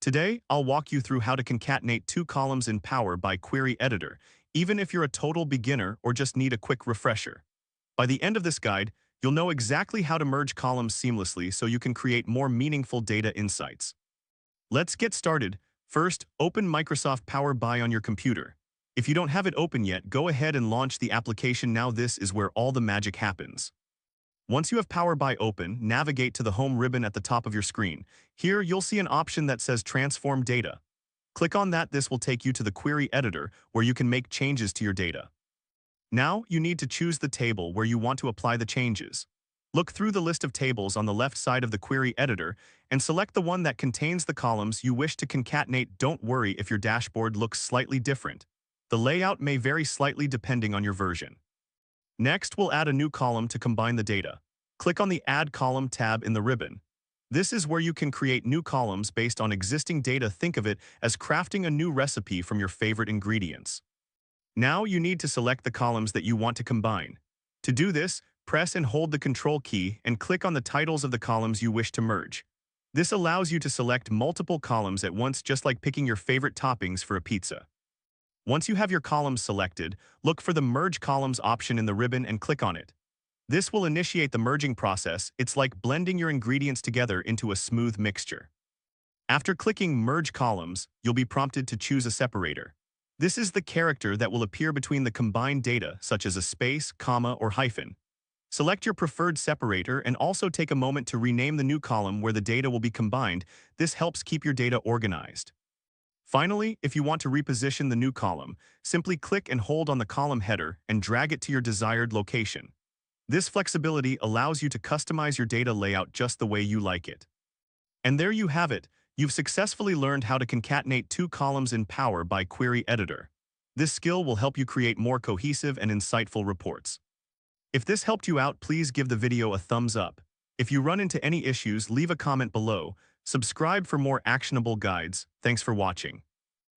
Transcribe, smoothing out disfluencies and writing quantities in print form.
Today, I'll walk you through how to concatenate two columns in Power by Query Editor, even if you're a total beginner or just need a quick refresher. By the end of this guide, you'll know exactly how to merge columns seamlessly so you can create more meaningful data insights. Let's get started. First, open Microsoft Power BI on your computer. If you don't have it open yet, go ahead and launch the application now. This is where all the magic happens. Once you have Power BI open, navigate to the Home ribbon at the top of your screen. Here, you'll see an option that says Transform Data. Click on that. This will take you to the Query Editor, where you can make changes to your data. Now, you need to choose the table where you want to apply the changes. Look through the list of tables on the left side of the Query Editor and select the one that contains the columns you wish to concatenate. Don't worry if your dashboard looks slightly different. The layout may vary slightly depending on your version. Next, we'll add a new column to combine the data. Click on the Add Column tab in the ribbon. This is where you can create new columns based on existing data. Think of it as crafting a new recipe from your favorite ingredients. Now you need to select the columns that you want to combine. To do this, press and hold the Control key and click on the titles of the columns you wish to merge. This allows you to select multiple columns at once, just like picking your favorite toppings for a pizza. Once you have your columns selected, look for the Merge Columns option in the ribbon and click on it. This will initiate the merging process. It's like blending your ingredients together into a smooth mixture. After clicking Merge Columns, you'll be prompted to choose a separator. This is the character that will appear between the combined data, such as a space, comma, or hyphen. Select your preferred separator and also take a moment to rename the new column where the data will be combined. This helps keep your data organized. Finally, if you want to reposition the new column, simply click and hold on the column header and drag it to your desired location. This flexibility allows you to customize your data layout just the way you like it. And there you have it. You've successfully learned how to concatenate two columns in Power by Query Editor. This skill will help you create more cohesive and insightful reports. If this helped you out, please give the video a thumbs up. If you run into any issues, leave a comment below. Subscribe for more actionable guides. Thanks for watching.